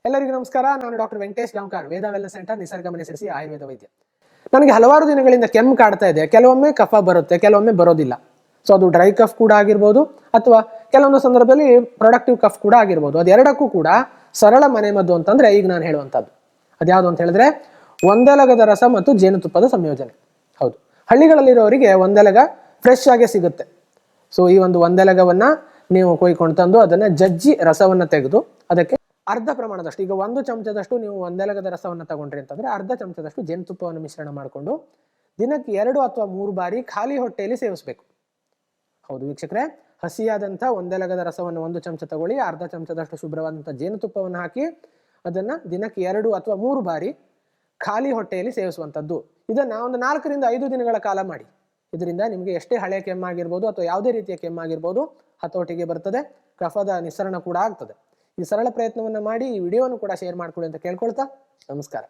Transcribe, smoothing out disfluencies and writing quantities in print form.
ಎಲ್ಲರಿಗೂ ನಮಸ್ಕಾರ. ನಾನು ಡಾಕ್ಟರ್ ವೆಂಕಟೇಶ್ ಗಾಂವ್ಕರ್, ವೇದ ವೆಲ್ನೆಸ್ ಸೆಂಟರ್, ನಿಸರ್ಗ ಮನಸ್ಸಿರಿಸಿ ಆಯುರ್ವೇದ ವೈದ್ಯ. ನನಗೆ ಹಲವಾರು ದಿನಗಳಿಂದ ಕೆಮ್ಮು ಕಾಡ್ತಾ ಇದೆ. ಕೆಲವೊಮ್ಮೆ ಕಫ ಬರುತ್ತೆ, ಕೆಲವೊಮ್ಮೆ ಬರೋದಿಲ್ಲ. ಸೊ ಅದು ಡ್ರೈ ಕಫ್ ಕೂಡ ಆಗಿರ್ಬೋದು, ಅಥವಾ ಕೆಲವೊಂದು ಸಂದರ್ಭದಲ್ಲಿ ಪ್ರೊಡಕ್ಟಿವ್ ಕಫ್ ಕೂಡ ಆಗಿರ್ಬೋದು. ಅದೆರಡಕ್ಕೂ ಕೂಡ ಸರಳ ಮನೆಮದ್ದು ಅಂತಂದ್ರೆ ಈಗ ನಾನು ಹೇಳುವಂಥದ್ದು ಅದ್ಯಾವುದು ಅಂತ ಹೇಳಿದ್ರೆ ಒಂದೆಲಗದ ರಸ ಮತ್ತು ಜೇನುತುಪ್ಪದ ಸಂಯೋಜನೆ. ಹೌದು, ಹಳ್ಳಿಗಳಲ್ಲಿರೋರಿಗೆ ಒಂದೆಲಗ ಫ್ರೆಶ್ ಆಗಿ ಸಿಗುತ್ತೆ. ಸೊ ಈ ಒಂದು ಒಂದೆಲಗವನ್ನ ನೀವು ಕೊಯ್ಕೊಂಡು ತಂದು ಅದನ್ನ ಜಜ್ಜಿ ರಸವನ್ನ ತೆಗೆದು ಅದಕ್ಕೆ ಅರ್ಧ ಪ್ರಮಾಣದಷ್ಟು, ಈಗ 1 ಚಮಚದಷ್ಟು ನೀವು ಒಂದೆಲಗದ ರಸವನ್ನ ತಗೊಂಡ್ರಿ ಅಂತಂದ್ರೆ ಅರ್ಧ ಚಮಚದಷ್ಟು ಜೇನುತುಪ್ಪವನ್ನು ಮಿಶ್ರಣ ಮಾಡಿಕೊಂಡು ದಿನಕ್ಕೆ 2 ಅಥವಾ 3 ಬಾರಿ ಖಾಲಿ ಹೊಟ್ಟೆಯಲ್ಲಿ ಸೇವಿಸಬೇಕು. ಹೌದು ವೀಕ್ಷಕರೇ, ಹಸಿಯಾದಂಥ ಒಂದೆಲಗದ ರಸವನ್ನು 1 ಚಮಚ ತಗೊಳ್ಳಿ, ಅರ್ಧ ಚಮಚದಷ್ಟು ಶುಭ್ರವಾದಂಥ ಜೇನುತುಪ್ಪವನ್ನು ಹಾಕಿ ಅದನ್ನ ದಿನಕ್ಕೆ 2 ಅಥವಾ 3 ಬಾರಿ ಖಾಲಿ ಹೊಟ್ಟೆಯಲ್ಲಿ ಸೇವಿಸುವಂಥದ್ದು. ಇದನ್ನ ಒಂದು 4 ರಿಂದ 5 ದಿನಗಳ ಕಾಲ ಮಾಡಿ. ಇದರಿಂದ ನಿಮಗೆ ಎಷ್ಟೇ ಹಳೆಯ ಕೆಮ್ಮಾಗಿರ್ಬೋದು ಅಥವಾ ಯಾವುದೇ ರೀತಿಯ ಕೆಮ್ಮಾಗಿರ್ಬೋದು ಹತೋಟಿಗೆ ಬರ್ತದೆ, ಕಫದ ನಿಸ್ಸರಣ ಕೂಡ ಆಗ್ತದೆ. ಈ ಸರಳ ಪ್ರಯತ್ನವನ್ನ ಮಾಡಿ ಈ ವಿಡಿಯೋವನ್ನು ಕೂಡ ಶೇರ್ ಮಾಡ್ಕೊಳ್ಳಿ ಅಂತ ಕೇಳ್ಕೊಳ್ತಾ ನಮಸ್ಕಾರ.